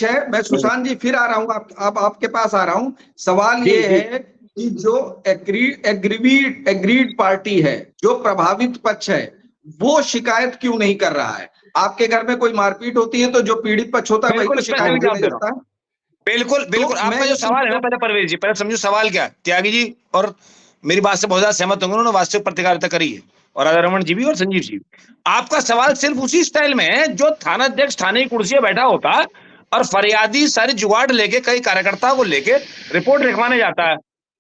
है। मैं सुशांत जी फिर आ रहा हूँ, आपके पास आ रहा हूँ। सवाल ये है कि जो एग्रीड पार्टी है, जो प्रभावित पक्ष है, वो शिकायत क्यों नहीं कर रहा है? आपके घर में कोई मारपीट होती है तो जो पीड़ित पक्ष होता है वही तो शिकायत देने जाता है। बिल्कुल बिल्कुल, तो आपका जो सवाल है ना, पहले परवेज जी पहले समझो सवाल क्या। त्यागी जी और मेरी बात से बहुत ज्यादा सहमत होंगे, उन्होंने वास्तविक पत्रकारिता करी है, और राधा रमन जी भी और संजीव जी भी। आपका सवाल सिर्फ उसी स्टाइल में है जो थाना अध्यक्ष थाने की कुर्सी बैठा होता है और फरियादी सारी जुगाड़ लेके कई कार्यकर्ताओं को लेके रिपोर्ट लिखवाने जाता है,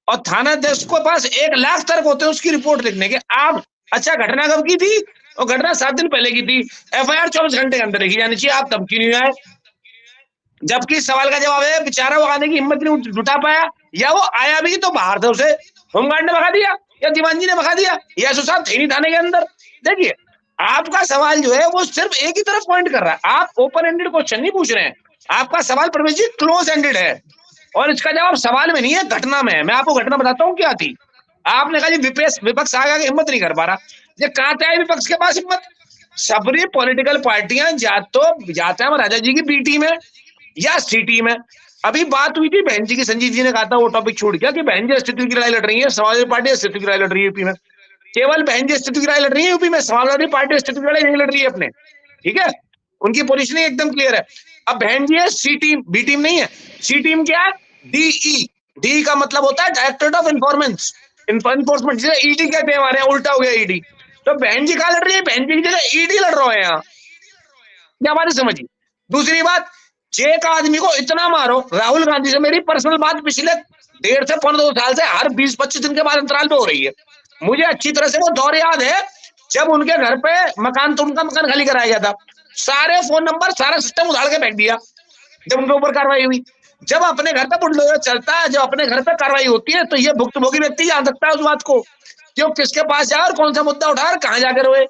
और थाना अध्यक्ष के पास 1 लाख तर्क होते हैं उसकी रिपोर्ट लिखने के। आप अच्छा घटना कब की थी? और घटना 7 दिन पहले की थी, एफआईआर 24 घंटे के अंदर लिखी जानी चाहिए, आप तब क्यों नहीं आए? जबकि सवाल का जवाब है बेचारा वो आने की हिम्मत नहीं जुटा पाया, या वो आया भी तो बाहर था, उसे होमगार्ड ने भगा दिया या दीवान जी ने भगा दिया, या सुशांत थे नहीं थाने के अंदर। देखिए आपका सवाल जो है वो सिर्फ एक ही तरफ पॉइंट कर रहा है, आप ओपन एंडेड क्वेश्चन नहीं पूछ रहे हैं। आपका सवाल परमेश जी क्लोज एंडेड है, और इसका जवाब सवाल में नहीं है, घटना में है। मैं आपको घटना बताता हूँ क्या थी। आपने कहा जी विपक्ष आगे हिम्मत नहीं कर पा रहा, ये कहाँ था विपक्ष के पास हिम्मत? सबरी पॉलिटिकल पार्टियां जाते हैं राजा जी की बी टीम है या सी टीम है। अभी बात हुई थी बहन जी की, संजीव जी ने कहा था वो टॉपिक छोड़ गया कि बहन जी अस्तित्व की लड़ाई लड़ रही है, समाजवादी पार्टी अस्तित्व की लड़ाई लड़ रही है यूपी में। केवल बहन जी अस्तित्व की लड़ाई लड़ रही है यूपी में, समाजवादी पार्टी अस्तित्व की लड़ाई नहीं लड़ रही है अपने, ठीक है? उनकी पोजीशन एकदम क्लियर है। अब बहन जी है सी टीम, बी टीम नहीं है। सी टीम क्या है? डीई, डी का मतलब होता है डायरेक्टरेट ऑफ इन्फोर्समेंट, जिसे ईडी कहते हैं हमारे यहाँ, उल्टा हो गया ईडी। तो बहन जी कहाँ लड़ रही है? बहन जी की जगह ईडी लड़ रहे हैं यहाँ, क्या बात है समझिए। दूसरी बात, एक आदमी को इतना मारो, राहुल गांधी से मेरी पर्सनल बात पिछले 1.5 से 2 साल से हर 20-25 दिन के बाद अंतराल पे हो रही है। मुझे अच्छी तरह से वो दौर याद है जब उनके घर पे उनका मकान खाली कराया गया था, सारे फोन नंबर सारा सिस्टम उधार के फेंक दिया जब उनके ऊपर कार्रवाई हुई। जब अपने घर पे बुलडोजर चलता है, जब अपने घर पे कार्रवाई होती है, तो ये भुक्तभोगी व्यक्ति जान सकता है उस बात को क्यों, किसके पास जाए और कौन सा मुद्दा उठा और कहां जाकर रोए।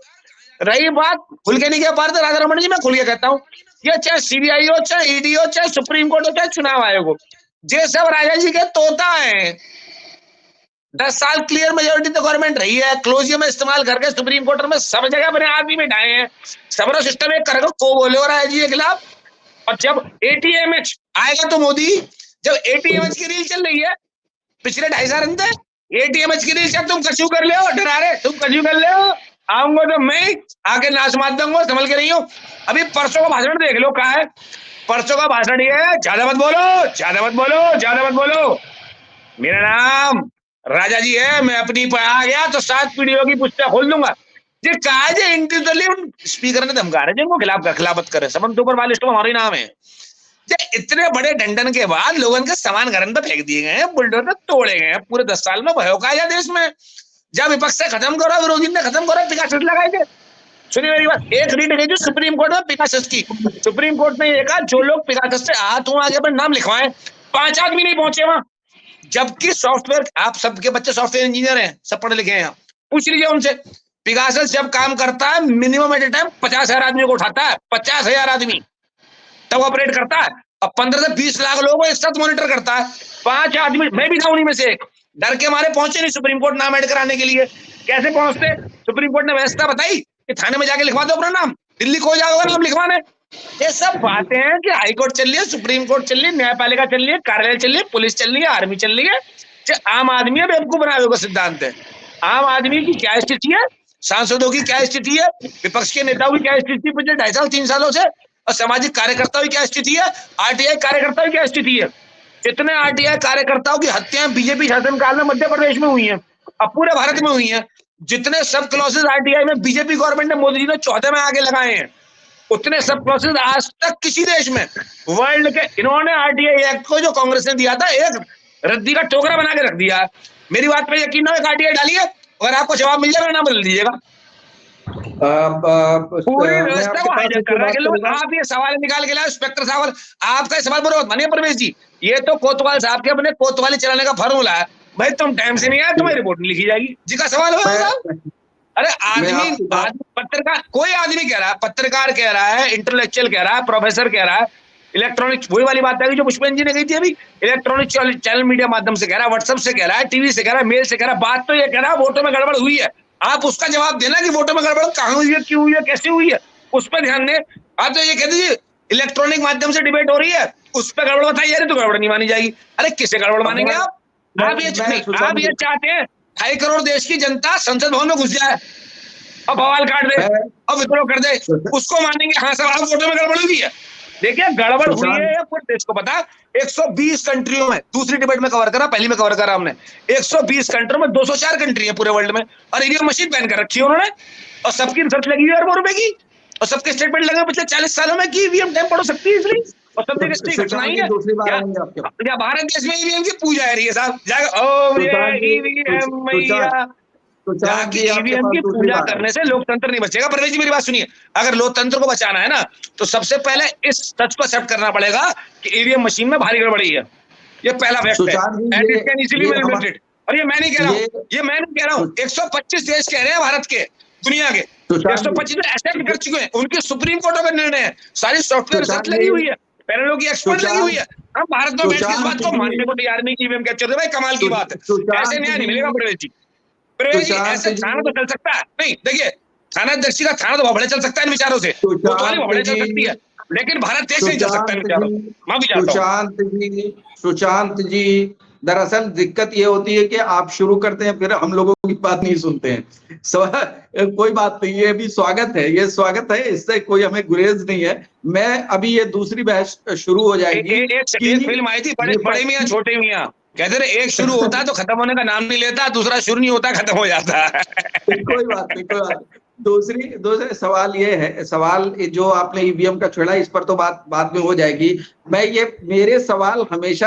रही बात खुल के नहीं कह पा रहे थे राधा रमन जी, मैं खुल के कहता हूँ, ये चाहे सीबीआई हो, चाहे ईडी हो, चाहे सुप्रीम कोर्ट हो, चाहे चुनाव आयोग हो, ये सब राजा जी के तोता है। 10 साल क्लियर मेजोरिटी तो गवर्नमेंट रही है, क्लोजियम इस्तेमाल करके सुप्रीम कोर्ट में सब जगह अपने आदमी बैठाए हैं, सबरो सिस्टम एक करेगा को बोले हो राजा जी के खिलाफ। और जब एटीएमएच आएगा तो मोदी, जब एटीएमएच की रील चल रही है पिछले 2.5 साल अंदर, एटीएमएच की रील तुम कछु कर ले हो, डरा रहे तुम कछु कर ले हो, आऊंगा तो मैं आके नाच मार दूंगा, संभल के नहीं हो। अभी परसों का भाषण देख लो, कहा है परसों का भाषण ये है, ज्यादा मत बोलो, ज्यादा मत बोलो, ज्यादा मत बोलो, मेरा नाम राजा जी है, मैं अपनी पर आ गया तो 7 पीढ़ियों की पुस्तक खोल दूंगा। ये कहा है इंडिविजुअली स्पीकर ने धमका रहे जिनको खिलाफत करे, सबन तो ऊपर वाले लिस्ट में हमारे नाम है। इतने बड़े डंडन के बाद लोगों के सामान घर अंदर फेंक दिए गए हैं, बुलडोजर तोड़े गए हैं, पूरे 10 साल में भयो का देश में। जब विपक्ष से खत्म करो, विरोधी ने खत्म करो, पिकासेस लगाए थे। सुनिए मेरी बात, एक रीड गई जो सुप्रीम कोर्ट में पिकासेस की, सुप्रीम कोर्ट ने ये कहा जो लोग पिकासेस से हाथ हुआ आगे अपने नाम लिखवाएं, 5 आदमी नहीं पहुंचे वहां, जबकि सॉफ्टवेयर, आप सबके बच्चे सॉफ्टवेयर इंजीनियर हैं, सब पढ़े लिखे हैं, पूछ लीजिए उनसे, पिकासेस जब काम करता है मिनिमम एट ए टाइम 50,000 आदमी को उठाता है, 50,000 आदमी तब ऑपरेट करता है, और 15 से 20 लाख लोगों को एक साथ मॉनिटर करता है। 5 आदमी, मैं भी था उन्हीं में से एक, डर के मारे पहुंचे नहीं सुप्रीम कोर्ट नाम ऐड कराने के लिए। कैसे पहुंचते? सुप्रीम कोर्ट ने व्यवस्था बताई कि थाने में जाके लिखवा दो अपना नाम, दिल्ली को जाओगे नाम लिखवाने। ये सब बातें हैं कि हाई कोर्ट चल रही है, सुप्रीम कोर्ट चल रही है, न्यायपालिका चल रही है, कार्यालय चल रही है, पुलिस चल रही है, आर्मी चल रही है, आम आदमी बेवकूफ बनाए हुए सिद्धांत है। आम आदमी की क्या स्थिति है, सांसदों की क्या स्थिति है, विपक्ष के नेताओं की क्या स्थिति पिछले 2.5 साल 3 सालों से, और सामाजिक कार्यकर्ताओं की क्या स्थिति है, आरटीआई कार्यकर्ताओं की क्या स्थिति है। जितने आरटीआई कार्यकर्ताओं की हत्याएं बीजेपी शासनकाल में मध्य प्रदेश में हुई हैं, अब पूरे भारत में हुई हैं, जितने सब क्लॉसेज आरटीआई में बीजेपी गवर्नमेंट ने, मोदी जी ने 14 में आगे लगाए हैं, उतने सब क्लॉसेज आज तक किसी देश में वर्ल्ड के, इन्होंने आरटीआई एक्ट को जो कांग्रेस ने दिया था एक रद्दी का टोकरा बना के रख दिया। मेरी बात पे यकीन हो, एक आरटीआई डालिए, अगर आपको जवाब मिल जाएगा नाम बदल दीजिएगा। पूरी व्यवस्था को हाईजैक कर रहा है लोग। आप ये सवाल निकाल के लाए स्पेक्टर साहब, आपका सवाल बरोबर मानिए परवेश जी, ये तो कोतवाल साहब के अपने कोतवाली चलाने का फॉर्मूला है, भाई तुम टाइम से नहीं आए तुम्हारी रिपोर्ट नहीं लिखी जाएगी जी का सवाल होगा। अरे आदमी पत्रकार, कोई आदमी कह रहा है, पत्रकार कह रहा है, इंटेलेक्चुअल कह रहा है, प्रोफेसर कह रहा है, इलेक्ट्रॉनिक, वही वाली बात है जो पुष्पेंद्र जी ने कही थी अभी, इलेक्ट्रॉनिक चैनल मीडिया माध्यम से कह रहा है, व्हाट्सएप से कह रहा है, टीवी से कह रहा है, मेल से कह रहा है, बात तो ये कह रहा है वोटों में गड़बड़ हुई है। आप उसका जवाब देना कि वोटों में गड़बड़ कहां हुई है, क्यों हुई है, कैसे हुई है, उस पर ध्यान दें। आप तो ये कह दीजिए इलेक्ट्रॉनिक माध्यम से डिबेट हो रही है, उस पर गड़बड़ बताई जा रही तो गड़बड़ नहीं मानी जाएगी। अरे किसे गड़बड़ मानेंगे आप? आप ये चाहते हैं 2.5 करोड़ देश की जनता संसद भवन में घुस जाए और बवाल काट दे और विद्रोह कर दे, उसको मानेंगे? हाँ साहब, आप वोटों में गड़बड़ हुई है। देखिए गड़बड़ हुई है पूरे देश को पता। 120 कंट्रियों में, दूसरी डिबेट में कवर करा, पहली में कवर करा हमने, 120 कंट्रियों में 204 कंट्री है पूरे वर्ल्ड में, और ईवीएम मशीन बैन कर रखी है उन्होंने, और सबकी रिसर्च लगी हुई है अरबों रुपए की, और सबके स्टेटमेंट लगे पिछले 40 सालों में कि ईवीएम टेम्पर हो सकती है इसलिए, और सब जगह स्टिक रखना ही है। क्या भारत देश में ईवीएम की पूजा है रही है साहब? जाकर ओम ईवीएम मैया, ईवीएम की पूजा करने से लोकतंत्र नहीं बचेगा। परवेज जी मेरी बात सुनिए, अगर लोकतंत्र को बचाना है ना तो सबसे पहले इस सच को एक्सेप्ट करना पड़ेगा कि ईवीएम मशीन में भारी गड़बड़ी है। ये पहला फैक्ट है, and it can easily be implemented. और ये मैं नहीं कह रहा हूँ, ये मैं नहीं कह रहा हूँ, 125 देश कह रहे हैं भारत के, दुनिया के 125 एक्सेप्ट कर चुके हैं, उनके सुप्रीम कोर्ट में निर्णय है, सारी सॉफ्टवेयर रिसर्च लगी हुई है, पैनलों की एक्सपर्ट लगी हुई है। हम भारत में बैठ के इस बात को मानने को तैयार नहीं कि ईवीएम कैप्चर, भाई कमाल की बात है, ऐसे न्याय नहीं मिलेगा परवेज जी। परवेज जी ऐसे थाना तो चल सकता है नहीं, देखिए थानाध्यक्ष का थाना तो भबड़े चल सकता है इन विचारों से, कोतवाली भबड़े चल सकती है, लेकिन भारत देश नहीं चल सकता इन विचारों। मैं भी चाहता हूं सुशांत जी, दरअसल दिक्कत ये होती है कि आप शुरू करते हैं फिर हम लोगों की बात नहीं सुनते हैं। कोई बात नहीं, ये भी स्वागत है, ये स्वागत है, इससे कोई हमें गुरेज नहीं है। मैं अभी ये दूसरी बहस शुरू हो जाएगी। एक फिल्म आई थी बड़े मियां छोटे मियां, कहते रहे एक शुरू होता है तो खत्म होने का नाम नहीं लेता, दूसरा शुरू नहीं होता खत्म हो जाता है। कोई बात नहीं, कोई बात। दूसरे सवाल ये है, सवाल जो आपने ईवीएम का छेड़ा, इस पर तो बात बाद में हो जाएगी। मैं ये मेरे सवाल हमेशा